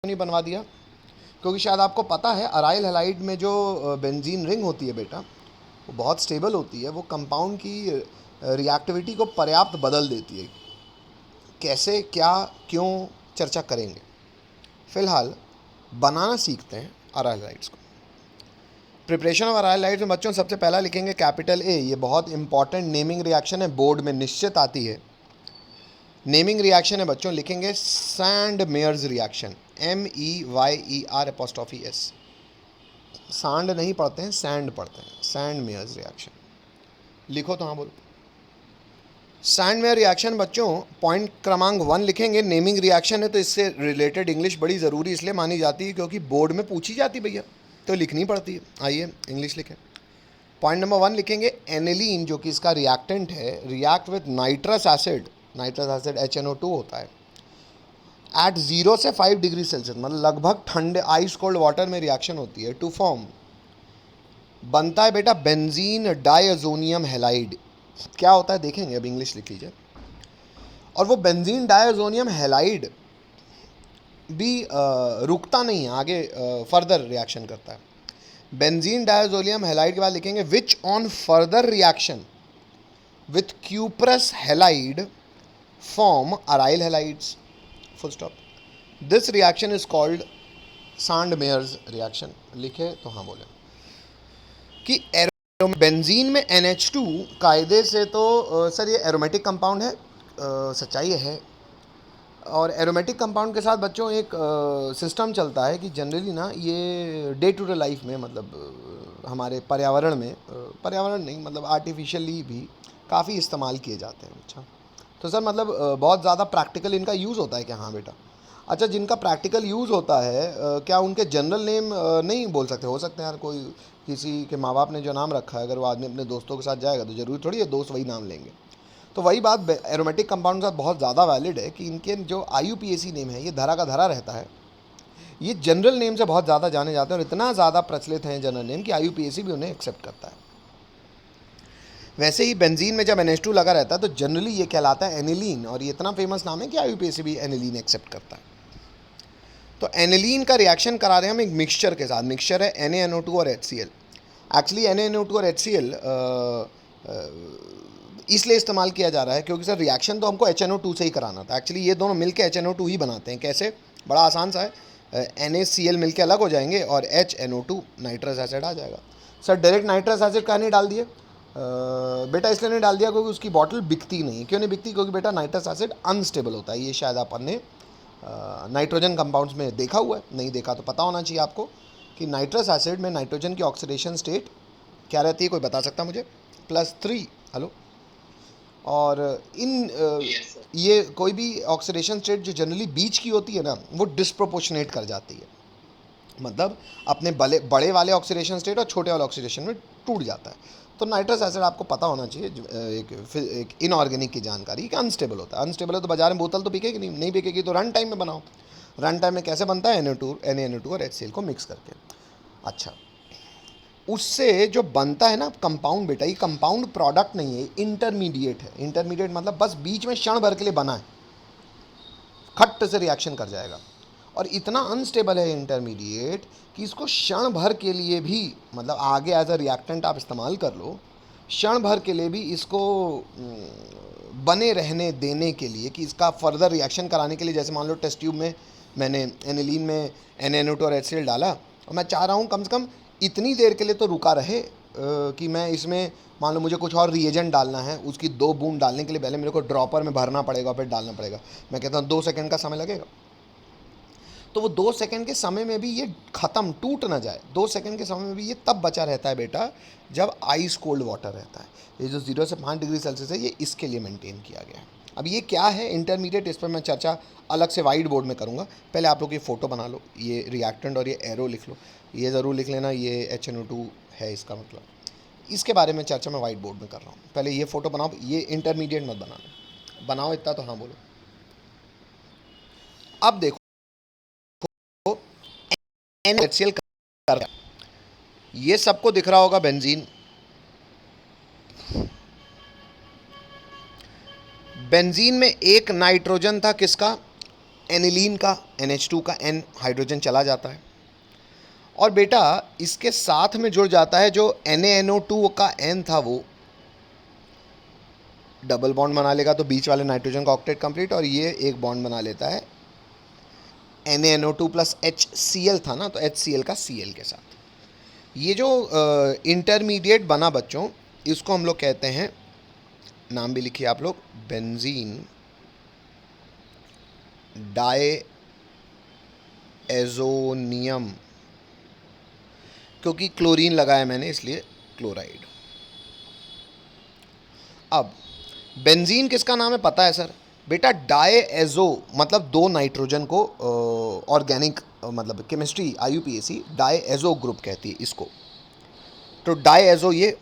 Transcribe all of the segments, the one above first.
नहीं बनवा दिया? क्योंकि शायद आपको पता है अराइल हैलाइड में जो बेंजीन रिंग होती है बेटा, वो बहुत स्टेबल होती है। वो कंपाउंड की रिएक्टिविटी को पर्याप्त बदल देती है। कैसे, क्या, क्यों, चर्चा करेंगे। फ़िलहाल बनाना सीखते हैं अराइल हैलाइड्स को। प्रिपरेशन ऑफ अराइल हैलाइड्स में बच्चों सबसे पहला लिखेंगे कैपिटल ए। ये बहुत इंपॉर्टेंट नेमिंग रिएक्शन है, बोर्ड में निश्चित आती है। नेमिंग रिएक्शन है बच्चों, लिखेंगे सैंड मेयर्स रिएक्शन, MEYER''S। सांड नहीं पढ़ते हैं, सैंड पढ़ते हैं। सैंड मेयर्स रिएक्शन लिखो तो हाँ बोलो। सैंड मेयर रिएक्शन बच्चों पॉइंट क्रमांक 1 लिखेंगे। नेमिंग रिएक्शन है तो इससे रिलेटेड इंग्लिश बड़ी ज़रूरी इसलिए मानी जाती है क्योंकि बोर्ड में पूछी जाती भैया, तो लिखनी पड़ती है। आइए इंग्लिश लिखें। पॉइंट नंबर 1 लिखेंगे एनिलीन, जो कि इसका रिएक्टेंट है, react with nitrous acid. Nitrous acid HNO2 होता है। एट 0 से 5 डिग्री सेल्सियस, मतलब लगभग ठंडे आइस कोल्ड वाटर में रिएक्शन होती है। टू फॉर्म बनता है बेटा बेंजीन डायज़ोनियम हैलाइड। क्या होता है देखेंगे, अब इंग्लिश लिख लीजिए। और वो बेंजीन डायज़ोनियम हैलाइड भी रुकता नहीं है, आगे फर्दर रिएक्शन करता है। बेंजीन डायज़ोनियम हैलाइड के बाद लिखेंगे which on further reaction with cuprous halide form aryl halides, full stop. This reaction is called Sandmeyer's reaction. लिखे तो हाँ बोले कि बेंजीन में NH2 कायदे से तो सर ये एरोमेटिक कंपाउंड है, सच्चाई है। और एरोमेटिक कंपाउंड के साथ बच्चों एक सिस्टम चलता है कि जनरली ना ये डे टू डे लाइफ में, मतलब हमारे पर्यावरण में, पर्यावरण नहीं मतलब आर्टिफिशियली भी काफ़ी इस्तेमाल किए जाते हैं। अच्छा, तो सर मतलब बहुत ज़्यादा प्रैक्टिकल इनका यूज़ होता है क्या? हाँ बेटा। अच्छा, जिनका प्रैक्टिकल यूज़ होता है क्या उनके जनरल नेम नहीं बोल सकते? हो सकते हैं यार, कोई किसी के माँ बाप ने जो नाम रखा है, अगर वो आदमी अपने दोस्तों के साथ जाएगा तो ज़रूरी थोड़ी है दोस्त वही नाम लेंगे। तो वही बात एरोमेटिक कंपाउंड के साथ बहुत ज़्यादा वैलिड है कि इनके जो IUPAC नेम है ये धरा का धरा रहता है। ये जनरल नेम से बहुत ज़्यादा जाने जाते हैं और इतना ज़्यादा प्रचलित हैं जनरल नेम कि IUPAC भी उन्हें एक्सेप्ट करता है। वैसे ही बेंजीन में जब NH2 लगा रहता है तो जनरली ये कहलाता है एनिलीन, और ये इतना फेमस नाम है कि IUPAC भी एनिलीन एक्सेप्ट करता है। तो एनिलीन का रिएक्शन करा रहे हैं हम एक मिक्सचर के साथ। मिक्सचर है NaNO2 और HCl। एक्चुअली NaNO2 और HCl इसलिए इस्तेमाल किया जा रहा है क्योंकि सर रिएक्शन तो हमको HNO2 से ही कराना था। एक्चुअली ये दोनों मिलके HNO2 ही बनाते हैं। कैसे? बड़ा आसान सा है। NaCl मिलके अलग हो जाएंगे और HNO2 नाइट्रस एसिड आ जाएगा। सर डायरेक्ट नाइट्रस एसिड कहाँ नहीं डाल दिए? बेटा इसलिए नहीं डाल दिया क्योंकि उसकी बॉटल बिकती नहीं। क्यों नहीं बिकती? क्योंकि बेटा नाइट्रस एसिड अनस्टेबल होता है। ये शायद अपन ने नाइट्रोजन कंपाउंड्स में देखा हुआ है, नहीं देखा तो पता होना चाहिए आपको कि नाइट्रस एसिड में नाइट्रोजन की ऑक्सीडेशन स्टेट क्या रहती है? कोई बता सकता मुझे? +3। हेलो। और ये कोई भी ऑक्सीडेशन स्टेट जो जनरली बीच की होती है ना, वो डिस्प्रोपोर्शनेट कर जाती है। मतलब अपने बड़े वाले ऑक्सीडेशन स्टेट और छोटे वाले ऑक्सीडेशन में टूट जाता है। तो नाइट्रस एसिड आपको पता होना चाहिए, एक इनऑर्गेनिक की जानकारी कि अनस्टेबल होता है। अनस्टेबल है तो बाजार में बोतल तो बिकेगी नहीं बिकेगी तो रन टाइम में बनाओ। रन टाइम में कैसे बनता है? NaNO2 और HCl को मिक्स करके। अच्छा, उससे जो बनता है ना कंपाउंड, बेटा ये कंपाउंड प्रोडक्ट नहीं है, इंटरमीडिएट है। इंटरमीडिएट मतलब बस बीच में क्षण भर के लिए बना है, खट्ट से रिएक्शन कर जाएगा। और इतना अनस्टेबल है इंटरमीडिएट कि इसको क्षण भर के लिए भी, मतलब आगे एज अ रिएक्टेंट आप इस्तेमाल कर लो, क्षण भर के लिए भी इसको बने रहने देने के लिए, कि इसका फर्दर रिएक्शन कराने के लिए, जैसे मान लो टेस्ट ट्यूब में मैंने एनिलीन में NaNO2 और HCl डाला और मैं चाह रहा हूँ कम से कम इतनी देर के लिए तो रुका रहे कि मैं इसमें मान लो मुझे कुछ और रिएजेंट डालना है, उसकी 2 बूंद डालने के लिए पहले मेरे को ड्रॉपर में भरना पड़ेगा, फिर डालना पड़ेगा। मैं कहता हूँ 2 सेकंड का समय लगेगा, तो वो 2 सेकंड के समय में भी ये ख़त्म, टूट ना जाए। 2 सेकंड के समय में भी ये तब बचा रहता है बेटा जब आइस कोल्ड वाटर रहता है। ये जो 0 से 5 डिग्री सेल्सियस है ये इसके लिए मेंटेन किया गया है। अब ये क्या है इंटरमीडिएट, इस पर मैं चर्चा अलग से वाइट बोर्ड में करूँगा। पहले आप लोग ये फ़ोटो बना लो, ये रिएक्टेंट और ये एरो लिख लो, ये ज़रूर लिख लेना ये HNO2 है इसका मतलब। इसके बारे में चर्चा मैं वाइट बोर्ड में कर रहा हूँ। पहले ये फ़ोटो बनाओ, ये इंटरमीडिएट मत बनाना, बनाओ इतना तो हाँ बोलो। अब देखो NaHCl कर, ये सबको दिख रहा होगा बेंजीन। बेंजीन में एक नाइट्रोजन था, किसका? एनिलीन का NH2 का N हाइड्रोजन चला जाता है, और बेटा इसके साथ में जुड़ जाता है जो NaNO2 का N था, वो डबल बॉन्ड बना लेगा, तो बीच वाले नाइट्रोजन का ऑक्टेट कंप्लीट, और ये एक बॉन्ड बना लेता है NaNO2 प्लस HCl था ना, तो HCl का Cl के साथ। ये जो इंटरमीडिएट बना बच्चों, इसको हम लोग कहते हैं, नाम भी लिखिए आप लोग, बेंजीन डाई एजोनियम, क्योंकि क्लोरीन लगाया मैंने इसलिए क्लोराइड। अब बेंजीन किसका नाम है पता है सर? बेटा डाईएजो मतलब दो नाइट्रोजन को, ऑर्गेनिक मतलब केमिस्ट्री IUPAC डाईएजो ग्रुप कहती है इसको। तो डाईएजो ये,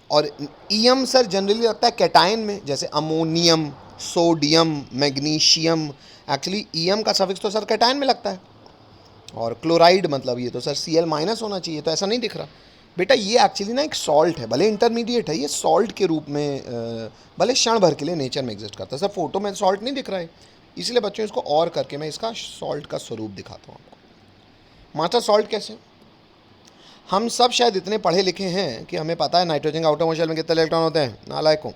और ईएम सर जनरली लगता है कैटायन में, जैसे ammonium, sodium, magnesium, actually EM का सफिक्स तो सर कैटायन में लगता है। और क्लोराइड मतलब ये तो सर Cl माइनस होना चाहिए, तो ऐसा नहीं दिख रहा बेटा। ये एक्चुअली ना एक सॉल्ट है, भले इंटरमीडिएट है, ये सॉल्ट के रूप में भले क्षण भर के लिए नेचर में एग्जिस्ट करता है। सर फोटो में सॉल्ट नहीं दिख रहा है, इसलिए बच्चों इसको और करके मैं इसका सॉल्ट का स्वरूप दिखाता हूँ आपको। मास्टर सॉल्ट कैसे? हम सब शायद इतने पढ़े लिखे हैं कि हमें पता है नाइट्रोजन का आउटर मोशन में कितने इलेक्ट्रॉन होते हैं। नालायकों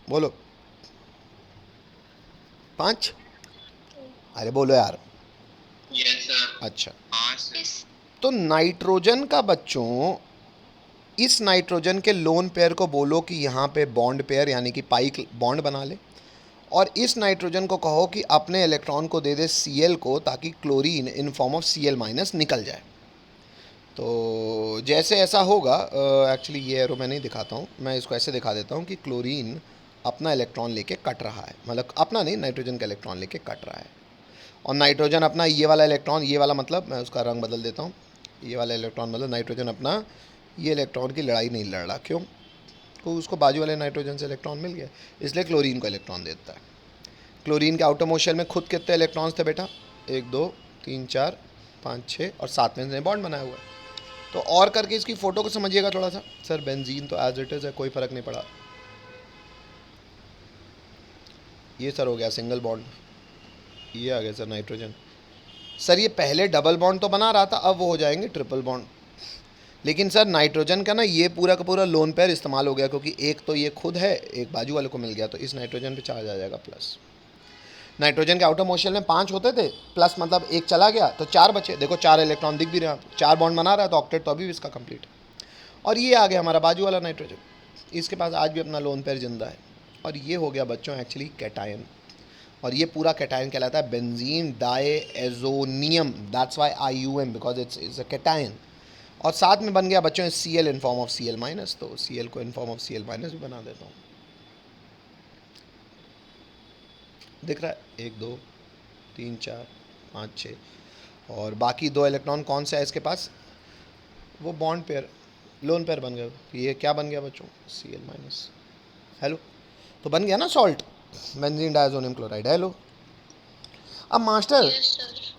बोलो, 5? अरे बोलो यार। Yes sir. अच्छा, हाँ सर। तो नाइट्रोजन का बच्चों, इस नाइट्रोजन के लोन पेयर को बोलो कि यहाँ पे बॉन्ड पेयर यानी कि पाई बॉन्ड बना ले, और इस नाइट्रोजन को कहो कि अपने इलेक्ट्रॉन को दे दे Cl को, ताकि chlorine in form of Cl minus निकल जाए। तो जैसे ऐसा होगा, एक्चुअली ये एरो मैं नहीं दिखाता हूँ, मैं इसको ऐसे दिखा देता हूँ कि क्लोरीन अपना इलेक्ट्रॉन लेके कट रहा है, मतलब अपना नहीं, नाइट्रोजन का इलेक्ट्रॉन लेके कट रहा है, और नाइट्रोजन अपना ये वाला इलेक्ट्रॉन, ये वाला मतलब मैं उसका रंग बदल देता हूँ, ये वाला इलेक्ट्रॉन मतलब नाइट्रोजन अपना ये इलेक्ट्रॉन की लड़ाई नहीं लड़ रहा। क्यों? तो उसको बाजू वाले नाइट्रोजन से इलेक्ट्रॉन मिल गया, इसलिए क्लोरीन को इलेक्ट्रॉन देता है। क्लोरीन के आउटर मोस्ट शेल में खुद कितने इलेक्ट्रॉन्स थे बेटा? 1 2 3 4 5 6, और 7 में इसने बॉन्ड बनाया हुआ है। तो और करके इसकी फ़ोटो को समझिएगा थोड़ा सा। सर बेंजीन तो एज इट इज़ है, कोई फ़र्क नहीं पड़ा। ये सर हो गया सिंगल बॉन्ड, ये आ गया सर नाइट्रोजन। सर ये पहले डबल बॉन्ड तो बना रहा था, अब वो हो जाएंगे ट्रिपल बॉन्ड। लेकिन सर नाइट्रोजन का ना ये पूरा का पूरा लोन पेयर इस्तेमाल हो गया, क्योंकि एक तो ये खुद है, एक बाजू वाले को मिल गया, तो इस नाइट्रोजन पे चार्ज आ जाएगा प्लस। नाइट्रोजन के आउटर मोस्ट शेल में 5 होते थे, प्लस मतलब एक चला गया तो 4 बचे। देखो 4 इलेक्ट्रॉन दिख भी रहे हैं, 4 बॉन्ड बना रहा है, तो ऑक्टेट तो अभी भी इसका कंप्लीट है। और ये आ गया हमारा बाजू वाला नाइट्रोजन, इसके पास आज भी अपना लोन पेयर जिंदा है, और ये हो गया बच्चों एक्चुअली कैटायन, और ये पूरा कैटायन कहलाता है benzene diazonium, that's why IUM, because it's a cation. और साथ में बन गया बच्चों Cl in form of Cl minus, तो Cl को in form of Cl minus भी बना देता हूँ। दिख रहा है? 1 2 3 4 5 6, और बाकी 2 इलेक्ट्रॉन कौन सा है इसके पास? वो बॉन्ड पेयर, लोन पेयर बन गया। ये क्या बन गया बच्चों? Cl minus. हेलो, तो बन गया ना salt, benzene diazonium chloride. Hello. अब मास्टर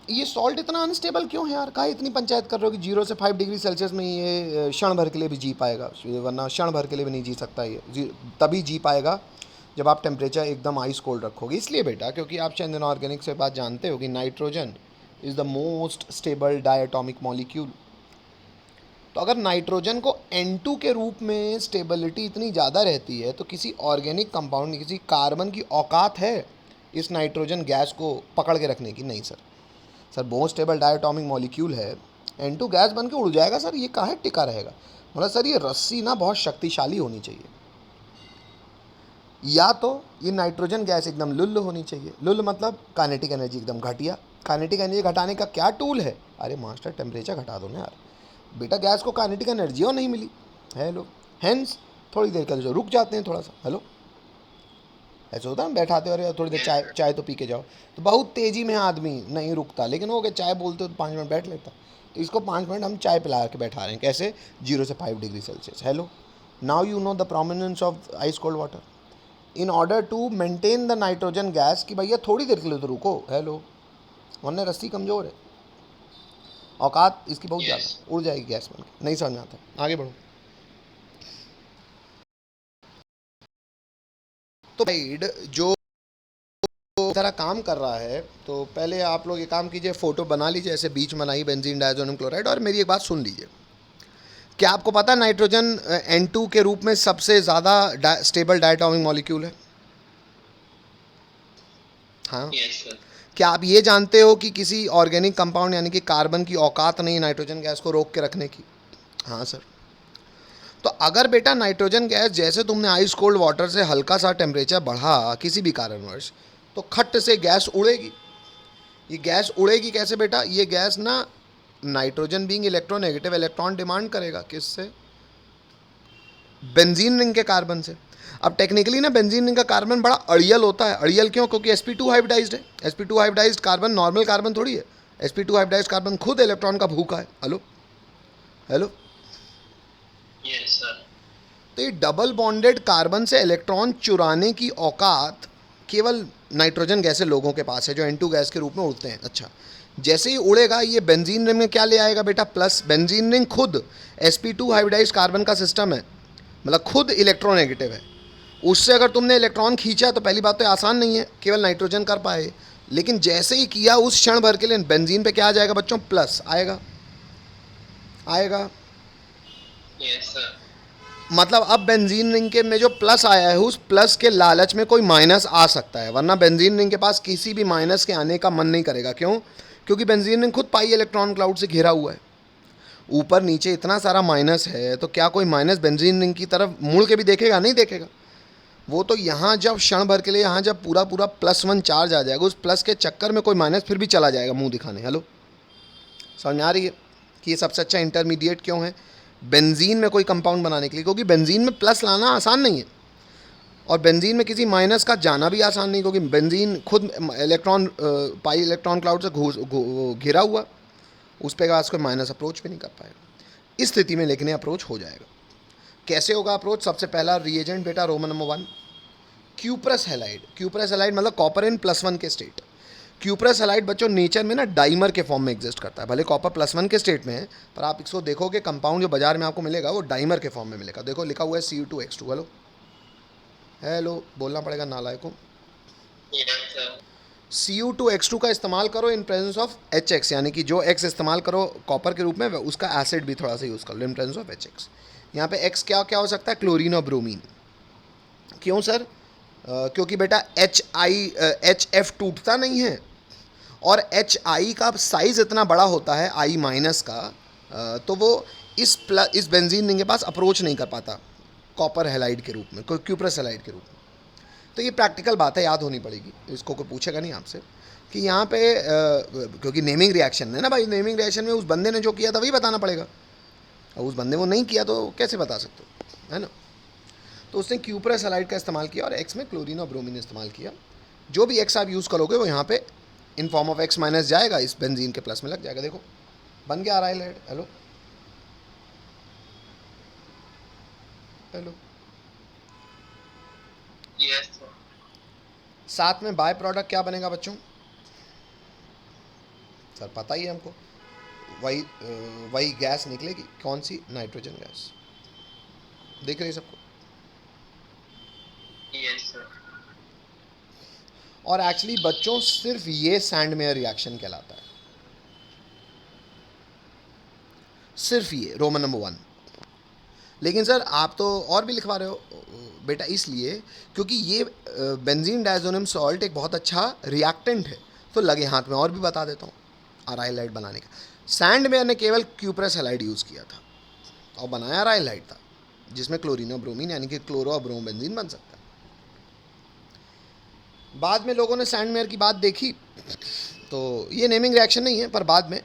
ये सॉल्ट इतना अनस्टेबल क्यों है यार? काहे इतनी पंचायत कर रहे हो कि 0 से 5 डिग्री सेल्सियस में ये क्षण भर के लिए भी जी पाएगा, वरना क्षण भर के लिए भी नहीं जी सकता ये। तभी जी पाएगा जब आप टेम्परेचर एकदम आइस कोल्ड रखोगे। इसलिए बेटा क्योंकि आप शायद इनऑर्गेनिक से बात जानते हो कि nitrogen is the most stable diatomic molecule. तो अगर नाइट्रोजन को N2 के रूप में स्टेबिलिटी इतनी ज़्यादा रहती है, तो किसी ऑर्गेनिक कंपाउंड, किसी कार्बन की औकात है इस नाइट्रोजन गैस को पकड़ के रखने की? नहीं sir. Sir most stable diatomic molecule है, N2 गैस बन के उड़ जाएगा सर, ये काहे टिका रहेगा? मतलब सर ये रस्सी ना बहुत शक्तिशाली होनी चाहिए, या तो ये नाइट्रोजन गैस एकदम लुल्ल होनी चाहिए। लुल्ल मतलब काइनेटिक एनर्जी एकदम घटिया। काइनेटिक एनर्जी घटाने का क्या टूल है? अरे मास्टर टेम्परेचर घटा दो ना यार। बेटा गैस को काइनेटिक एनर्जी और नहीं मिली। हेलो, हेंस थोड़ी देर के लिए जो रुक जाते हैं थोड़ा सा। हेलो, ऐसा होता है बैठाते हो, अरे थोड़ी देर चाय चाय तो पी के जाओ, तो बहुत तेज़ी में आदमी नहीं रुकता, लेकिन हो गया चाय बोलते हो तो 5 मिनट बैठ लेता। तो इसको 5 मिनट हम चाय पिला के बैठा रहे हैं, कैसे? 0 से 5 degree Celsius. Hello, now you know the prominence of ice cold water in order to maintain the nitrogen gas, कि भैया थोड़ी देर के लिए तो रुको। हेलो, वरना रस्सी कमज़ोर है, औकात इसकी बहुत ज़्यादा, उड़ जाएगी गैस बन के। नहीं समझ में आता, आगे बढ़ो। तो जो तरह काम कर रहा है, तो पहले आप लोग ये काम कीजिए, फ़ोटो बना लीजिए, ऐसे बीच में बनाई बेंजीन डायज़ोनियम क्लोराइड। और मेरी एक बात सुन लीजिए, क्या आपको पता है नाइट्रोजन N2 के रूप में सबसे ज़्यादा स्टेबल डायटोमिक मॉलिक्यूल है? हाँ। Yes, sir. क्या आप ये जानते हो कि किसी ऑर्गेनिक कंपाउंड यानी कि कार्बन की औकात नहीं नाइट्रोजन गैस को रोक के रखने की? हाँ सर। तो अगर बेटा नाइट्रोजन गैस जैसे तुमने आइस कोल्ड वाटर से हल्का सा टेम्परेचर बढ़ा किसी भी कारणवश, तो खट से गैस उड़ेगी। ये गैस उड़ेगी कैसे बेटा? ये गैस ना, nitrogen being electronegative, electron demand करेगा किससे? बेंजीन रिंग के कार्बन से। अब टेक्निकली ना बेंजीन रिंग का कार्बन बड़ा अड़ियल होता है। अड़ियल क्यों? क्योंकि sp2 हाइब्रिडाइज्ड है। sp2 hybridised carbon normal carbon थोड़ी है। sp2 हाइब्रिडाइज्ड कार्बन खुद इलेक्ट्रॉन का भूखा है। Hello hello. Yes, sir. तो ये डबल बॉन्डेड कार्बन से इलेक्ट्रॉन चुराने की औकात केवल नाइट्रोजन गैसे लोगों के पास है, जो N2 गैस के रूप में उड़ते हैं। अच्छा, जैसे ही उड़ेगा ये बेंजीन रिंग में क्या ले आएगा बेटा? प्लस। बेंजीन रिंग खुद sp2 हाइब्रिडाइज्ड कार्बन का सिस्टम है, मतलब खुद इलेक्ट्रोनेगेटिव है। उससे अगर तुमने इलेक्ट्रॉन खींचा तो पहली बात तो आसान नहीं है, केवल नाइट्रोजन कर पाए। लेकिन जैसे ही किया उस क्षण भर के लिए बेंजीन पे क्या आ जाएगा बच्चों? प्लस आएगा। आएगा Yes, sir. मतलब अब बेंजीन रिंग के में जो प्लस आया है, उस प्लस के लालच में कोई माइनस आ सकता है, वरना बेंजीन रिंग के पास किसी भी माइनस के आने का मन नहीं करेगा। क्यों? क्योंकि बेंजीन रिंग खुद पाई इलेक्ट्रॉन क्लाउड से घिरा हुआ है। ऊपर नीचे इतना सारा माइनस है, तो क्या कोई माइनस बेंजीन रिंग की तरफ मुड़ के भी देखेगा? नहीं देखेगा। वो तो यहाँ जब क्षण भर के लिए यहाँ जब पूरा पूरा +1 चार्ज आ जाएगा, उस प्लस के चक्कर में कोई माइनस फिर भी चला जाएगा मुंह दिखाने। हेलो, समझ में आ रही है कि ये सबसे अच्छा इंटरमीडिएट क्यों है बेंजीन में कोई कंपाउंड बनाने के लिए? क्योंकि बेंजीन में प्लस लाना आसान नहीं है, और बेंजीन में किसी माइनस का जाना भी आसान नहीं, क्योंकि बेंजीन खुद इलेक्ट्रॉन पाई इलेक्ट्रॉन क्लाउड से घिरा हुआ, उस पर कोई माइनस अप्रोच भी नहीं कर पाएगा। इस स्थिति में लेकिन अप्रोच हो जाएगा। कैसे होगा अप्रोच? सबसे पहला रिएजेंट बेटा Roman number 1 cuprous halide. Cuprous halide मतलब कॉपर इन +1 के स्टेट। क्यूप्रस हैलाइड बच्चों नेचर में ना डाइमर के फॉर्म में एग्जिस्ट करता है। भले कॉपर +1 के स्टेट में है, पर आप इसको देखोगे कंपाउंड जो बाजार में आपको मिलेगा वो डाइमर के फॉर्म में मिलेगा। देखो लिखा हुआ है Cu2X2। हेलो हेलो बोलना पड़ेगा नालायक को। Yes, sir. Cu2X2 का इस्तेमाल करो इन प्रेजेंस ऑफ HX, यानी कि जो X इस्तेमाल करो कॉपर के रूप में, उसका एसिड भी थोड़ा सा यूज़ कर लो इन प्रेजेंस ऑफ HX। यहाँ पे X क्या क्या हो सकता है? क्लोरीन और ब्रोमीन। क्यों सर? क्योंकि बेटा HF टूटता नहीं है, और HI का साइज़ इतना बड़ा होता है I माइनस का, तो वो इस बेंजीन रिंग के पास अप्रोच नहीं कर पाता कॉपर हैलाइड के रूप में, कोई क्यूप्रस हैलाइड के रूप में। तो ये प्रैक्टिकल बात है, याद होनी पड़ेगी, इसको कोई पूछेगा नहीं आपसे कि यहाँ पे क्योंकि नेमिंग रिएक्शन है ना भाई, नेमिंग रिएक्शन में उस बंदे ने जो किया था वही बताना पड़ेगा, और उस बंदे वो नहीं किया तो कैसे बता सकते हो, है ना? तो उसने क्यूप्रस हैलाइड का इस्तेमाल किया और X में क्लोरीन और ब्रोमीन इस्तेमाल किया। जो भी X आप यूज़ करोगे वो यहाँ पे इन फॉर्म ऑफ X माइनस जाएगा, इस बेंजीन के प्लस में लग जाएगा। देखो बन गया aryl halide. Hello hello. Yes, sir. साथ में बाय प्रोडक्ट क्या बनेगा बच्चों? सर पता ही है हमको, वही गैस निकलेगी। कौन सी? Nitrogen gas. दिख रही है सबको? Yes, sir. और एक्चुअली बच्चों सिर्फ ये सैंडमेयर रिएक्शन कहलाता है, सिर्फ ये रोमन नंबर 1। लेकिन सर आप तो और भी लिखवा रहे हो बेटा, इसलिए क्योंकि ये बेंजीन डायज़ोनियम सॉल्ट एक बहुत अच्छा रिएक्टेंट है, तो लगे हाथ में और भी बता देता हूँ आराइल हैलाइड बनाने का। सैंडमेयर ने केवल क्यूप्रस हैलाइड यूज़ किया था और बनाया आराइल हैलाइड था, जिसमें क्लोरीन और ब्रोमीन यानी कि क्लोरो और ब्रोम बेंजीन बन सकता है। बाद में लोगों ने सैंडमेयर की बात देखी, तो ये नेमिंग रिएक्शन नहीं है, पर बाद में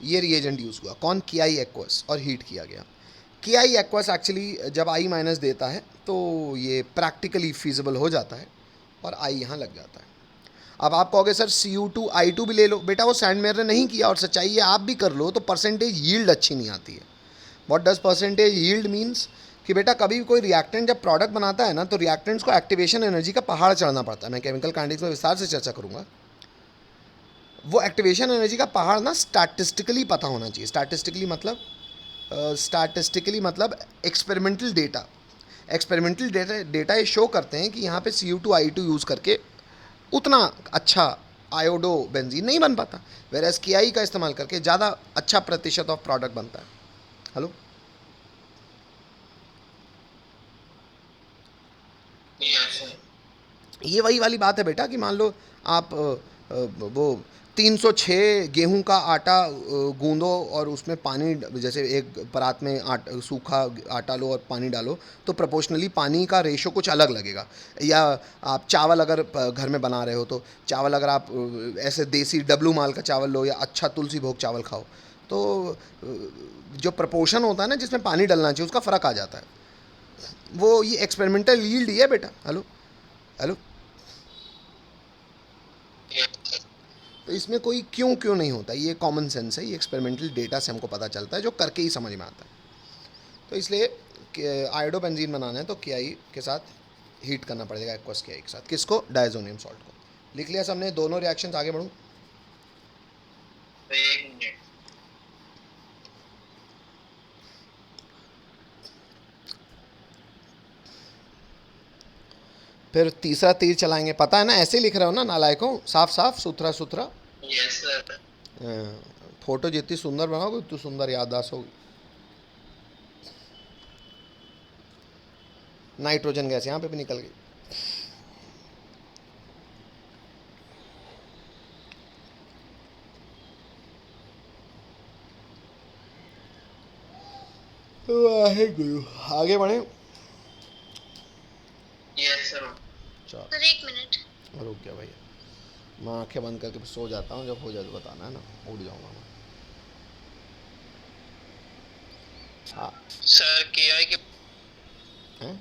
ये रिएजेंट यूज़ हुआ। कौन? KI एक्वस, और हीट किया गया। KI एक्वस एक्चुअली जब I माइनस देता है तो ये प्रैक्टिकली फीजिबल हो जाता है और I यहाँ लग जाता है। अब आप कहोगे सर Cu2I2 भी ले लो, बेटा वो सैंडमेयर ने नहीं किया, और सच्चाई है आप भी कर लो तो परसेंटेज यील्ड अच्छी नहीं आती है। What does percentage yield means? कि बेटा कभी भी कोई रिएक्टेंट जब प्रोडक्ट बनाता है ना, तो रिएक्टेंट्स को एक्टिवेशन एनर्जी का पहाड़ चढ़ना पड़ता है। मैं केमिकल काइनेटिक्स में विस्तार से चर्चा करूँगा। वो एक्टिवेशन एनर्जी का पहाड़ ना स्टैटिस्टिकली पता होना चाहिए। स्टैटिस्टिकली मतलब एक्सपेरिमेंटल डेटा। एक्सपेरिमेंटल डेटा ये शो करते हैं कि यहाँ पे Cu2I2 यूज़ करके उतना अच्छा आयोडो बेंजीन नहीं बन पाता, वेरएस KI का इस्तेमाल करके ज़्यादा अच्छा प्रतिशत ऑफ प्रोडक्ट बनता है। Hello, Yes, sir. ये वही वाली बात है बेटा कि मान लो आप वो 306 गेहूं का आटा गूंदो और उसमें पानी, जैसे एक परात में आटा, सूखा आटा लो और पानी डालो, तो प्रोपोर्शनली पानी का रेशो कुछ अलग लगेगा। या आप चावल अगर घर में बना रहे हो, तो चावल अगर आप ऐसे देसी डब्लू माल का चावल लो या अच्छा तुलसी भोग चावल खाओ, तो जो प्रपोर्शन होता है ना जिसमें पानी डलना चाहिए, उसका फ़र्क आ जाता है। वो ये एक्सपेरिमेंटल यील्ड ही है बेटा। Hello, hello, Yes, sir. तो इसमें कोई क्यों क्यों नहीं होता, ये कॉमन सेंस है, ये एक्सपेरिमेंटल डेटा से हमको पता चलता है, जो करके ही समझ में आता है। तो इसलिए आयोडो बेंजीन बनाना है तो KI के साथ हीट करना पड़ेगा, एक्वस KI के साथ। किसको? डायजोनियम सॉल्ट को। लिख लिया सबने दोनों रिएक्शंस? आगे बढ़ूँ? एक मिनट। फिर तीसरा तीर चलाएंगे, पता है ना, ऐसे ही लिख रहे हो ना नालायकों, साफ साफ सुथरा सुथरा। Yes, sir. फोटो जितनी सुंदर बनाओगे उतनी सुंदर याददाश्त होगी। नाइट्रोजन गैस यहाँ पे भी निकल गई। वाहे गुरु, आगे बढ़े। Yes, sir. चलो सर एक मिनट। रुक गया भैया, मैं आंखें बंद करके सो जाता हूँ, जब हो जाए तो बताना है ना, उठ जाऊँगा मैं। हाँ, सर KI के हैं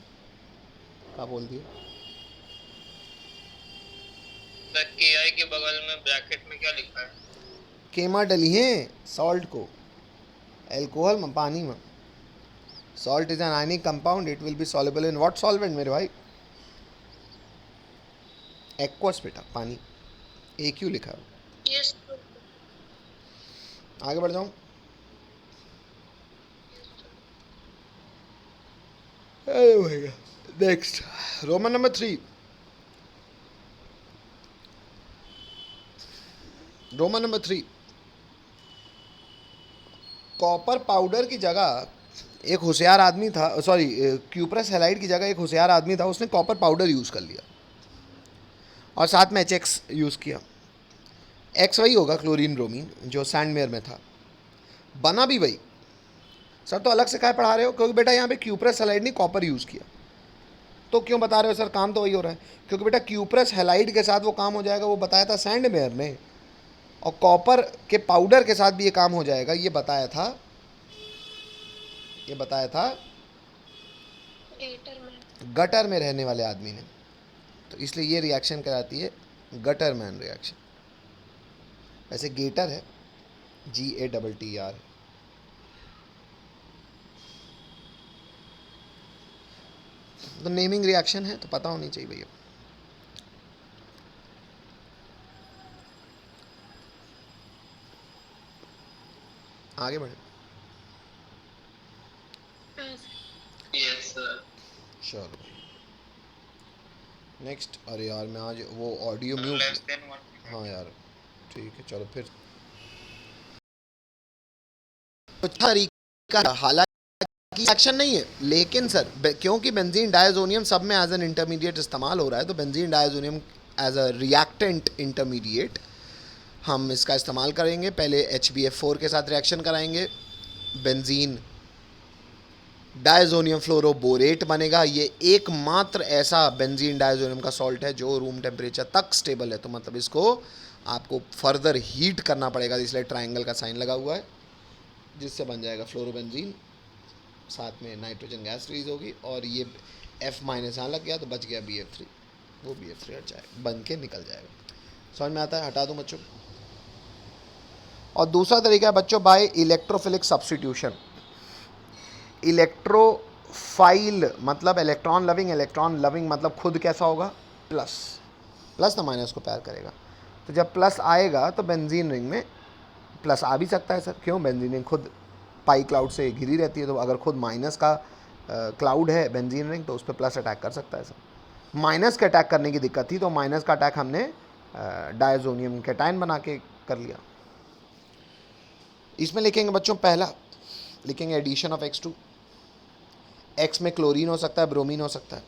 क्या बोल दिए? सर KI के बगल में ब्रैकेट में क्या लिखा है? केमा डली है सॉल्ट को, एल्कोहल में, पानी में। Salt is an ionic compound, it will be soluble in what solvent मेरे भाई? एक्वस बेटा, पानी। AQ लिखा है। यस आगे बढ़ जाऊँ? अरे भैया, next Roman number 3। Roman number 3, copper powder की जगह एक होशियार आदमी था, सॉरी, क्यूप्रस हैलाइड की जगह एक होशियार आदमी था, उसने कॉपर पाउडर यूज़ कर लिया और साथ में HX यूज़ किया। एक्स वही होगा क्लोरीन ब्रोमीन जो सैंडमेयर में था, बना भी वही। सर तो अलग से क्या पढ़ा रहे हो? क्योंकि बेटा यहाँ पे क्यूप्रस हैलाइड ने कॉपर यूज़ किया। तो क्यों बता रहे हो सर, काम तो वही हो रहा है? क्योंकि बेटा क्यूप्रस हैलाइड के साथ वो काम हो जाएगा, वो बताया था सैंडमेयर ने, और कॉपर के पाउडर के साथ भी ये काम हो जाएगा, ये बताया था, ये बताया था लेटर में। गटर में रहने वाले आदमी ने। तो इसलिए ये रिएक्शन कराती है गटर मैन रिएक्शन। वैसे गेटर है, GATTER। तो नेमिंग रिएक्शन है तो पता होनी चाहिए भैया। आगे बढ़े। Yes, sir. चलो नेक्स्ट। अरे यार मैं आज वो audio mute, Less than 1 minute. हाँ यार ठीक है चलो फिर। तरीका, हालांकि एक्शन नहीं है, लेकिन सर क्योंकि बेंजीन डायजोनियम सब में एज एन इंटरमीडिएट इस्तेमाल हो रहा है, तो benzene diazonium as a reactant intermediate हम इसका इस्तेमाल करेंगे। पहले HbF4 के साथ रिएक्शन कराएंगे, बेंजीन डायजोनियम फ्लोरोबोरेट बनेगा। ये एकमात्र ऐसा बेंजीन डायजोनियम का सॉल्ट है जो रूम टेम्परेचर तक स्टेबल है, तो मतलब इसको आपको फर्दर हीट करना पड़ेगा, इसलिए ट्रायंगल का साइन लगा हुआ है, जिससे बन जाएगा फ्लोरोबेंजीन, साथ में नाइट्रोजन गैस रिलीज होगी, और ये F- यहाँ लग गया तो बच गया BF3, वो BF3 हट जाएगा, बन के निकल जाएगा। समझ में आता है? हटा दूँ बच्चों? और दूसरा तरीका है बच्चों बाय इलेक्ट्रोफिलिक सब्स्टिट्यूशन। इलेक्ट्रोफाइल मतलब इलेक्ट्रॉन लविंग, इलेक्ट्रॉन लविंग मतलब खुद कैसा होगा? प्लस, प्लस तो माइनस को प्यार करेगा। तो जब प्लस आएगा तो बेंजीन रिंग में प्लस आ भी सकता है सर। क्यों? बेंजीन रिंग खुद पाई क्लाउड से घिरी रहती है, तो अगर खुद माइनस का क्लाउड है बेंजीन रिंग तो उस पर प्लस अटैक कर सकता है सर। माइनस के अटैक करने की दिक्कत थी, तो माइनस का अटैक हमने डायजोनियम कैटायन बना के कर लिया। इसमें लिखेंगे बच्चों, पहला लिखेंगे एडिशन ऑफ X2। X में क्लोरीन हो सकता है, ब्रोमीन हो सकता है।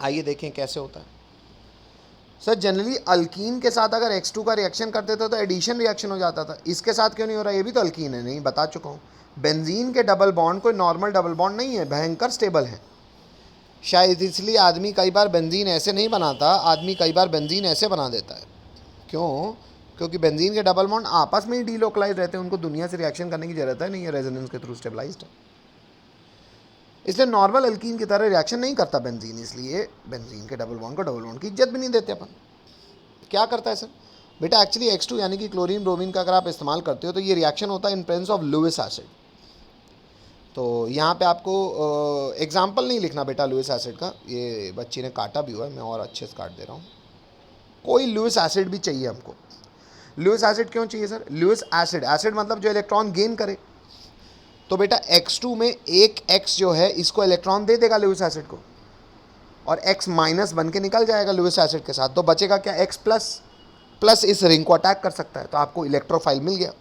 आइए देखें कैसे होता है। सर जनरली अल्कीन के साथ अगर X2 का रिएक्शन करते थे तो एडिशन रिएक्शन हो जाता था, इसके साथ क्यों नहीं हो रहा? ये भी तो अल्कीन है। नहीं, बता चुका हूँ, बेंजीन के डबल बॉन्ड कोई नॉर्मल डबल बॉन्ड नहीं है, भयंकर स्टेबल है। शायद इसलिए आदमी कई बार बेंजीन ऐसे नहीं बनाता, आदमी कई बार बेंजीन ऐसे बना देता है। क्यों? क्योंकि बेंजीन के डबल बॉन्ड आपस में ही डीलोकलाइज रहते हैं, उनको दुनिया से रिएक्शन करने की जरूरत है नहीं है, रेजोनेंस के थ्रू स्टेबलाइज्ड है। इसलिए नॉर्मल अल्कीन की तरह रिएक्शन नहीं करता बेंजीन, इसलिए बेंजीन के डबल बॉन्ड को डबल बॉन्ड की इज्जत भी नहीं देते अपन। क्या करता है सर? बेटा एक्चुअली X2 यानी कि क्लोरीन ब्रोमीन का अगर आप इस्तेमाल करते हो तो ये रिएक्शन होता है in presence of Lewis acid. तो यहाँ पे आपको एग्जाम्पल नहीं लिखना बेटा लुइस एसिड का, ये बच्ची ने काटा भी हुआ है, मैं और अच्छे से काट दे रहा हूँ। कोई लुइस एसिड भी चाहिए हमको। लुइस एसिड क्यों चाहिए सर? लुइस एसिड, एसिड मतलब जो इलेक्ट्रॉन गेन करे। तो बेटा X2 में एक X जो है इसको इलेक्ट्रॉन दे देगा लुइस एसिड को, और X माइनस बन के निकल जाएगा लुइस एसिड के साथ। तो बचेगा क्या? X plus. प्लस इस रिंग को अटैक कर सकता है, तो आपको इलेक्ट्रोफाइल मिल गया।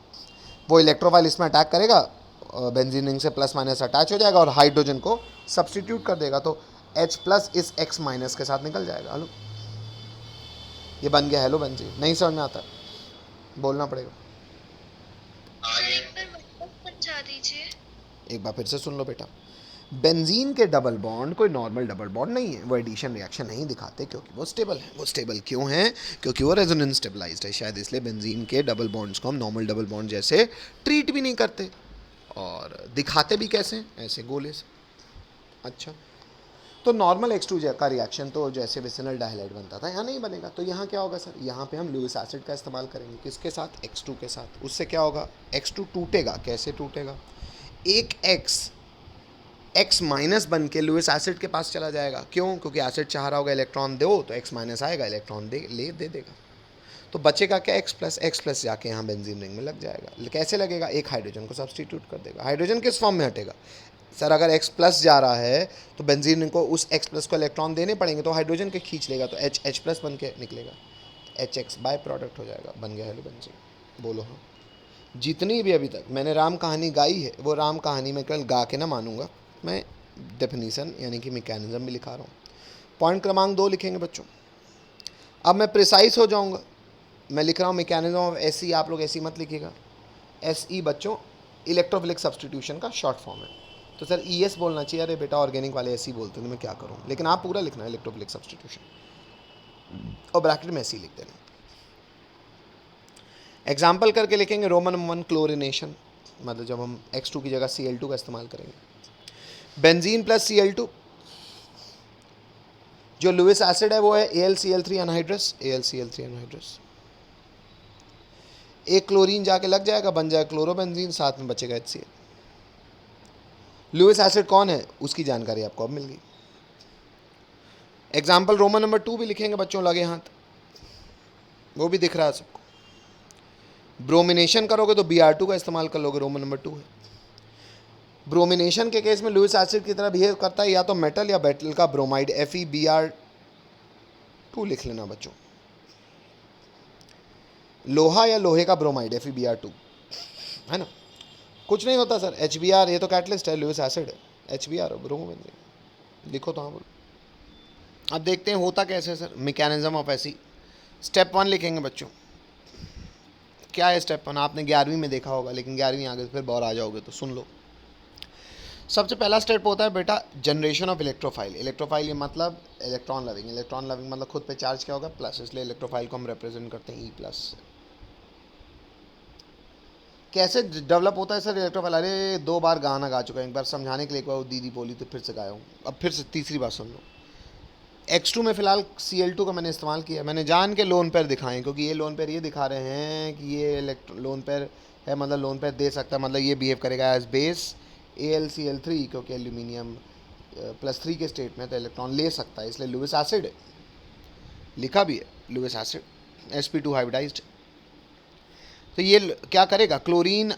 वो इलेक्ट्रोफाइल इसमें अटैक करेगा, बेंजीन रिंग से प्लस माइनस अटैच हो जाएगा और हाइड्रोजन को सब्सटीट्यूट कर देगा, तो H प्लस इस X माइनस के साथ निकल जाएगा। हेलो, ये बन गया हेलो बेंजीन। नहीं समझ में आता, बोलना पड़ेगा। समझा दीजिए। एक बार फिर से सुन लो बेटा, बेंजीन के डबल बॉन्ड कोई नॉर्मल डबल बॉन्ड नहीं है, वो एडिशन रिएक्शन नहीं दिखाते क्योंकि वो स्टेबल है। वो स्टेबल क्यों है? क्योंकि वो रेजोनेंस स्टेबलाइज्ड है, शायद इसलिए बेंजीन के डबल बॉन्ड्स को हम नॉर्मल डबल बॉन्ड जैसे ट्रीट भी नहीं करते, और दिखाते भी कैसे? ऐसे गोले से। अच्छा, तो नॉर्मल X2 का रिएक्शन तो जैसे विसिनल डाइहाइलाइड बनता था, यहाँ नहीं बनेगा। तो यहाँ क्या होगा सर? यहाँ पे हम लुइस एसिड का इस्तेमाल करेंगे। किसके साथ? X2 के साथ। उससे क्या होगा? X2 टूटेगा। कैसे टूटेगा? एक X माइनस बन के लुइस एसिड के पास चला जाएगा। क्यों? क्योंकि एसिड चाह रहा होगा इलेक्ट्रॉन दो, तो X माइनस आएगा, इलेक्ट्रॉन दे देगा। तो बचेगा क्या? X प्लस जाके यहाँ बेंजीन रिंग में लग जाएगा। कैसे लगेगा? एक हाइड्रोजन को सब्सटीट्यूट कर देगा। हाइड्रोजन किस फॉर्म में हटेगा सर? अगर X प्लस जा रहा है तो बेंजीन रिंग को उस X प्लस को इलेक्ट्रॉन देने पड़ेंगे, तो हाइड्रोजन के खींच लेगा, तो H प्लस बन के निकलेगा, HX बाय प्रोडक्ट हो जाएगा, बन गया हेलो बेंजीन। बोलो हाँ। जितनी भी अभी तक मैंने राम कहानी गाई है, वो राम कहानी में कल गा के ना मानूंगा मैं, डेफिनीसन यानी कि मैकेनिज्म भी लिखा रहा हूँ। पॉइंट क्रमांक 2 लिखेंगे बच्चों। अब मैं प्रिसाइज हो जाऊँगा, मैं लिख रहा हूँ मैकेनिज्म ऑफ SE, आप लोग ऐसी मत लिखिएगा। SE बच्चों इलेक्ट्रोफिलिक सब्सटीट्यूशन का शॉर्ट फॉर्म है। तो सर ES बोलना चाहिए। अरे बेटा ऑर्गेनिक वाले SE बोलते हैं, तो मैं क्या करूँ? लेकिन आप पूरा लिखना है इलेक्ट्रोफिलिक सब्सटीट्यूशन, और ब्रैकेट में SE लिख देना। एग्जाम्पल करके लिखेंगे रोमन 1 क्लोरिनेशन, मतलब जब हम X2 की जगह Cl2 का इस्तेमाल करेंगे। बेंजीन प्लस Cl2, जो लुइस एसिड है वो है AlCl3 एनहाइड्रस, AlCl3 एनहाइड्रस। एक क्लोरीन जाके लग जाएगा, बन जाएगा क्लोरोबेंजीन, साथ में बचेगा HCl। लुइस एसिड कौन है उसकी जानकारी आपको अब मिल गई। एग्जाम्पल रोमन नंबर 2 भी लिखेंगे बच्चों, लगे हाथ, वो भी दिख रहा है सबको। ब्रोमिनेशन करोगे तो Br2 का इस्तेमाल कर लोगे, रोमन नंबर 2 है। ब्रोमिनेशन के केस में लुइस एसिड की तरह बिहेव करता है या तो मेटल या मेटल का ब्रोमाइड, FeBr2 लिख लेना बच्चों। लोहा या लोहे का ब्रोमाइड, FeBr2, है ना। कुछ नहीं होता सर, HBr, ये तो कैटलिस्ट है, लुइस एसिड है, HBr ब्रोमो लिखो तो हाँ बोलो। अब देखते हैं होता कैसे sir, mechanism of SE। Step 1 लिखेंगे बच्चों। क्या है स्टेप 1? आपने 11वीं में देखा होगा, लेकिन 11वीं आगे फिर बोर आ जाओगे, तो सुन लो। सबसे पहला स्टेप होता है बेटा जनरेशन ऑफ इलेक्ट्रोफाइल। इलेक्ट्रोफाइल ये मतलब इलेक्ट्रॉन लविंग, इलेक्ट्रॉन लविंग मतलब खुद पे चार्ज क्या होगा? प्लस, इसलिए इलेक्ट्रोफाइल को हम रिप्रेजेंट करते हैं E+। कैसे डेवलप होता है सर इलेक्ट्रोफाइल? अरे 2 बार गाना गा चुका है, एक बार समझाने के लिए, एक बार दीदी बोली तो फिर से गाया हूँ, अब फिर से तीसरी बार सुन लो। X2 में फ़िलहाल Cl2 का मैंने इस्तेमाल किया, मैंने जान के लोन पेयर दिखाएं, क्योंकि ये लोन पेयर ये दिखा रहे हैं कि ये लोन पेयर है, मतलब लोन पेयर दे सकता है, मतलब ये बिहेव करेगा एज बेस AlCl3, क्योंकि एल्यूमिनियम +3 के स्टेट में तो इलेक्ट्रॉन ले सकता है, इसलिए लुइस एसिड है, लिखा भी है लुइस एसिड, sp2 हाइब्रिडाइज्ड। तो ये क्या करेगा? क्लोरीन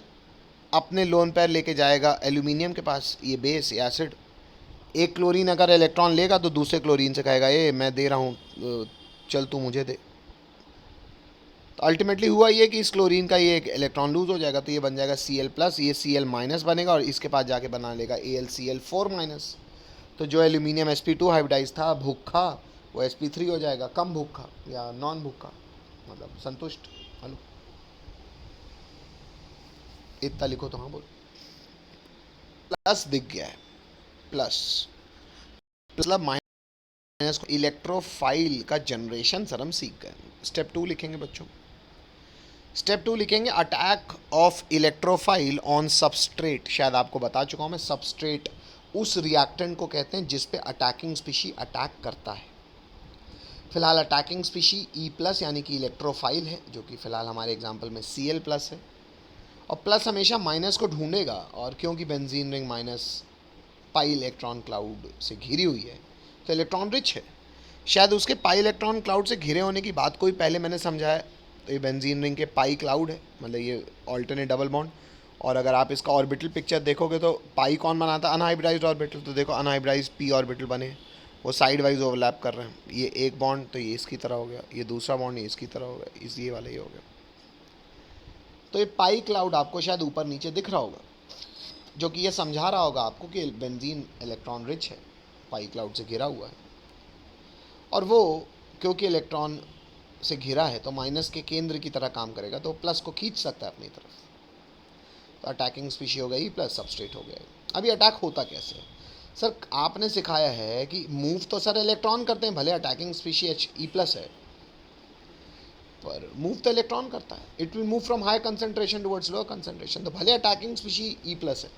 अपने लोन पेयर लेके जाएगा एल्यूमिनियम के पास, ये बेस एसिड, एक क्लोरीन अगर इलेक्ट्रॉन लेगा तो दूसरे क्लोरीन से कहेगा ए मैं दे रहा हूँ, चल तू मुझे दे। तो अल्टीमेटली हुआ ये कि इस क्लोरीन का ये एक इलेक्ट्रॉन लूज हो जाएगा, तो ये बन जाएगा Cl+, ये Cl- बनेगा और इसके पास जाके बना लेगा AlCl4-। तो जो एल्यूमिनियम sp2 हाइब्रिडाइज था भूखा, वो sp3 हो जाएगा, कम भूखा या नॉन भूखा, मतलब संतुष्ट। हेलो, इतना लिखो तो हाँ बोल। प्लस दिख गया है, प्लस मतलब माइनस। इलेक्ट्रोफाइल का जनरेशन सर हम सीख गए। स्टेप 2 लिखेंगे बच्चों। स्टेप 2 लिखेंगे attack of electrophile on substrate. शायद आपको बता चुका हूँ मैं, सबस्ट्रेट उस रिएक्टेंट को कहते हैं जिस पे अटैकिंग स्पीशी अटैक करता है। फिलहाल अटैकिंग स्पीशी E+ यानी कि इलेक्ट्रोफाइल है, जो कि फिलहाल हमारे एग्जाम्पल में Cl+ है। और प्लस हमेशा माइनस को ढूंढेगा, और क्योंकि benzene ring minus pi electron cloud से घिरी हुई है तो इलेक्ट्रॉन रिच है। शायद उसके पाई इलेक्ट्रॉन क्लाउड से घिरे होने की बात कोई पहले मैंने समझा है, तो ये बेंजीन रिंग के पाई क्लाउड है, मतलब ये ऑल्टरनेट डबल बॉन्ड। और अगर आप इसका ऑर्बिटल पिक्चर देखोगे तो पाई कौन बनाता है? Unhybridised orbital. तो देखो अनहाइब्रिडाइज्ड p ऑर्बिटल बने, वो साइड वाइज ओवरलैप कर रहे हैं। ये एक बॉन्ड तो ये इसकी तरह हो गया, ये दूसरा बॉन्ड ये इसकी तरह हो गया, इस ये वाला ये हो गया। तो ये पाई क्लाउड आपको शायद ऊपर नीचे दिख रहा होगा, जो कि ये समझा रहा होगा आपको कि बेंजीन इलेक्ट्रॉन रिच है, पाई क्लाउड से घिरा हुआ है। और वो क्योंकि इलेक्ट्रॉन से घिरा है तो माइनस के केंद्र की तरह काम करेगा, तो प्लस को खींच सकता है अपनी तरफ। तो अटैकिंग स्पीशी हो गई प्लस सबस्ट्रेट हो गया। अभी अटैक होता कैसे है सर? आपने सिखाया है कि मूव तो सर इलेक्ट्रॉन करते हैं, भले अटैकिंग स्पीशी He+ है, पर मूव तो इलेक्ट्रॉन करता है। It will move from high concentration towards lower concentration. तो भले अटैकिंग स्पीशी E+ है,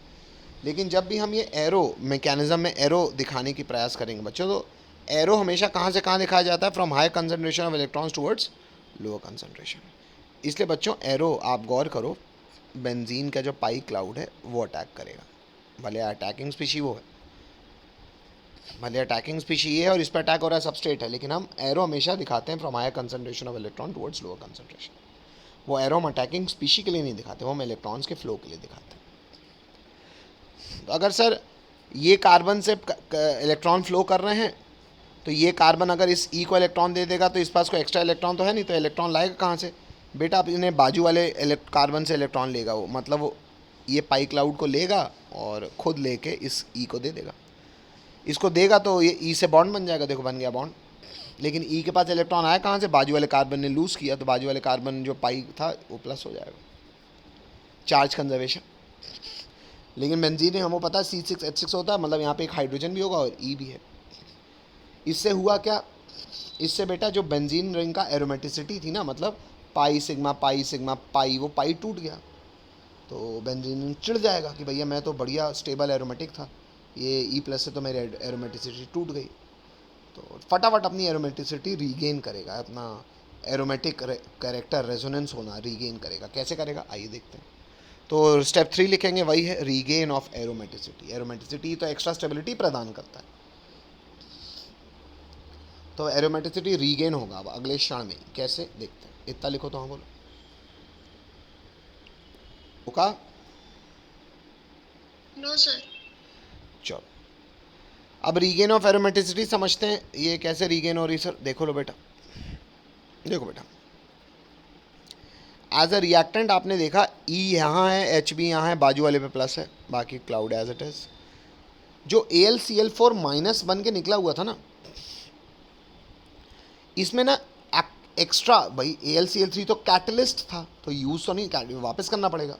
लेकिन जब भी हम ये एरो मैकेनिज्म में एरो दिखाने की प्रयास करेंगे बच्चों, तो एरो हमेशा कहाँ से कहाँ दिखाया जाता है? From high concentration of electrons towards lower concentration. इसलिए बच्चों एरो आप गौर करो, बेंजीन का जो पाई क्लाउड है वो अटैक करेगा, भले अटैकिंग स्पीशी वो है, भले अटैकिंग स्पीशी ये है और इस पर अटैक हो रहा है सबस्ट्रेट है, लेकिन हम एरो हमेशा दिखाते हैं from higher concentration of electron towards lower concentration. वो एरो हम अटैकिंग स्पीशी के लिए नहीं दिखाते, वो हम इलेक्ट्रॉन्स के फ्लो के लिए दिखाते हैं। तो अगर सर ये कार्बन से इलेक्ट्रॉन फ्लो कर रहे हैं, तो ये कार्बन अगर इस E को इलेक्ट्रॉन दे देगा तो इस पास कोई एक्स्ट्रा इलेक्ट्रॉन तो है नहीं, तो इलेक्ट्रॉन लाएगा कहाँ से? बेटा आप इन्हें बाजू वाले कार्बन से इलेक्ट्रॉन लेगा वो, मतलब वो ये पाई क्लाउड को लेगा और खुद लेके इस E को दे देगा। इसको देगा तो ये E से बॉन्ड बन जाएगा, देखो बन गया बॉन्ड। लेकिन E के पास इलेक्ट्रॉन आया कहाँ से? बाजू वाले कार्बन ने लूज़ किया, तो बाजू वाले कार्बन जो पाई था वो प्लस हो जाएगा, चार्ज कंजर्वेशन। लेकिन बेंजीन में हमको पता है C6H6 होता है, मतलब यहाँ पे एक हाइड्रोजन भी होगा और E भी है। इससे हुआ क्या? इससे बेटा जो बेंजीन रिंग का एरोमेटिसिटी थी ना, मतलब पाई सिग्मा पाई, वो पाई टूट गया। तो बेंजीन रिंग चिढ़ जाएगा कि भैया मैं तो बढ़िया स्टेबल एरोमेटिक था, ये E+ से तो मेरी एरोमेटिसिटी टूट गई। तो फटाफट अपनी एरोमेटिसिटी रीगेन करेगा, अपना एरोमेटिक कैरेक्टर रेजोनेंस होना रीगेन करेगा। कैसे करेगा आइए देखते हैं। तो स्टेप 3 लिखेंगे, वही है रीगेन ऑफ एरोमेटिसिटी। एरोमेटिसिटी तो एक्स्ट्रा स्टेबिलिटी प्रदान करता है, तो एरोमेटिसिटी रीगेन होगा अब अगले क्षण में। कैसे देखते हैं, इतना लिखो तो हाँ बोलो। ओका नो सर। चलो अब रीगेन ऑफ एरोमेटिसिटी समझते हैं, ये कैसे रीगेन हो रही सर? देखो लो बेटा, देखो बेटा, एज अ रिएक्टेंट आपने देखा E यहाँ है, H भी यहाँ है, बाजू वाले पे प्लस है, बाकी क्लाउड एज इट इज। जो AlCl4- बन के निकला हुआ था ना, इसमें ना एक्स्ट्रा भाई AlCl3 तो कैटलिस्ट था, तो यूज़ तो नहीं, वापस करना पड़ेगा।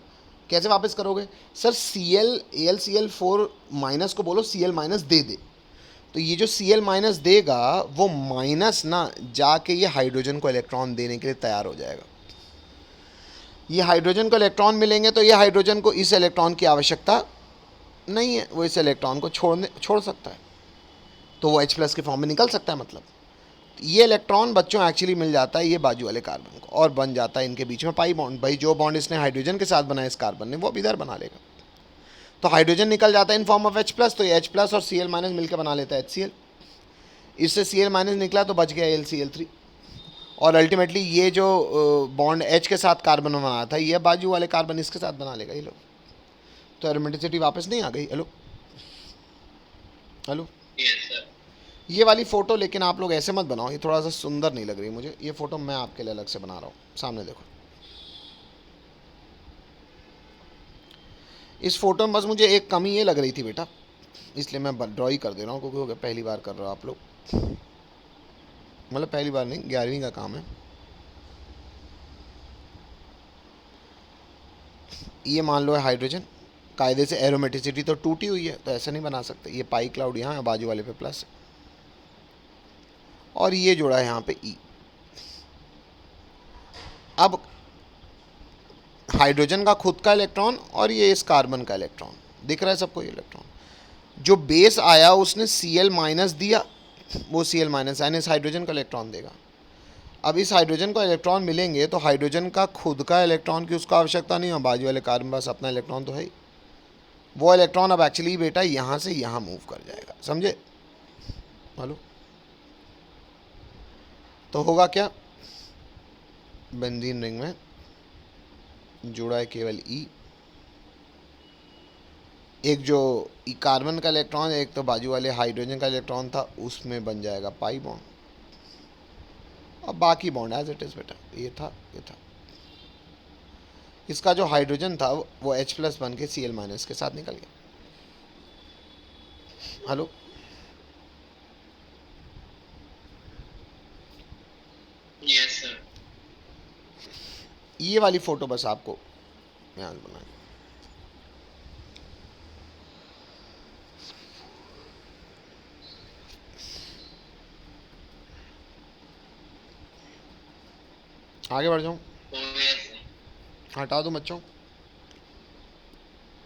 कैसे वापस करोगे सर? AlCl4- को बोलो Cl- दे दे, तो ये जो Cl- देगा वो माइनस ना जाके ये हाइड्रोजन को इलेक्ट्रॉन देने के लिए तैयार हो जाएगा। ये हाइड्रोजन को इलेक्ट्रॉन मिलेंगे तो ये हाइड्रोजन को इस इलेक्ट्रॉन की आवश्यकता नहीं है, वो इस इलेक्ट्रॉन को छोड़ सकता है, तो वो H+ के फॉर्म में निकल सकता है। मतलब ये इलेक्ट्रॉन बच्चों एक्चुअली मिल जाता है ये बाजू वाले कार्बन को, और बन जाता है इनके बीच में पाई बॉन्ड। भाई जो बॉन्ड इसने हाइड्रोजन के साथ बनाया इस कार्बन ने, वो अब इधर बना लेगा, तो हाइड्रोजन निकल जाता है इन फॉर्म ऑफ H+, तो ये H+ और Cl- मिलकर बना लेता है HCl। इससे Cl- निकला तो बच गया AlCl3, और अल्टीमेटली ये जो बॉन्ड H के साथ कार्बन में बना था, ये बाजू वाले कार्बन इसके साथ बना लेगा ये लोग, तो एरोमेटिसिटी वापस नहीं आ गई। Hello, hello, yes sir. ये वाली फ़ोटो लेकिन आप लोग ऐसे मत बनाओ, ये थोड़ा सा सुंदर नहीं लग रही मुझे। ये फ़ोटो मैं आपके लिए अलग से बना रहा हूँ, सामने देखो। इस फोटो में बस मुझे एक कमी ये लग रही थी बेटा, इसलिए मैं ड्रॉ ही कर दे रहा हूँ, क्योंकि पहली बार कर रहे हो आप लोग, मतलब पहली बार नहीं, 11वीं का काम है। ये मान लो है हाइड्रोजन, कायदे से एरोमेटिसिटी तो टूटी हुई है, तो ऐसे नहीं बना सकते। ये पाई क्लाउड यहाँ है, बाजू वाले पे प्लस, और ये जोड़ा है यहाँ पे ई। अब हाइड्रोजन का खुद का इलेक्ट्रॉन और ये इस कार्बन का इलेक्ट्रॉन, दिख रहा है सबको ये इलेक्ट्रॉन। जो बेस आया उसने Cl माइनस दिया, वो Cl माइनस यानी इस हाइड्रोजन का इलेक्ट्रॉन देगा। अब इस हाइड्रोजन को इलेक्ट्रॉन मिलेंगे तो हाइड्रोजन का खुद का इलेक्ट्रॉन की उसका आवश्यकता नहीं है, बाजू वाले कार्बन पास अपना इलेक्ट्रॉन तो है ही। वो इलेक्ट्रॉन अब एक्चुअली बेटा यहाँ से यहाँ मूव कर जाएगा, समझे? हेलो, तो होगा क्या, बेंजीन रिंग में जुड़ा है केवल ई, एक जो कार्बन का इलेक्ट्रॉन, एक तो बाजू वाले हाइड्रोजन का इलेक्ट्रॉन था, उसमें बन जाएगा पाई बॉन्ड, अब बाकी बॉन्ड एज इट इज़ बेटा, ये था ये था। इसका जो हाइड्रोजन था वो H प्लस बन के Cl माइनस के साथ निकल गया। Hello, yes sir. ये वाली फोटो बस आपको याद बनाए। आगे बढ़ जाऊँ, हो गया सर। हटा दूँ बच्चों?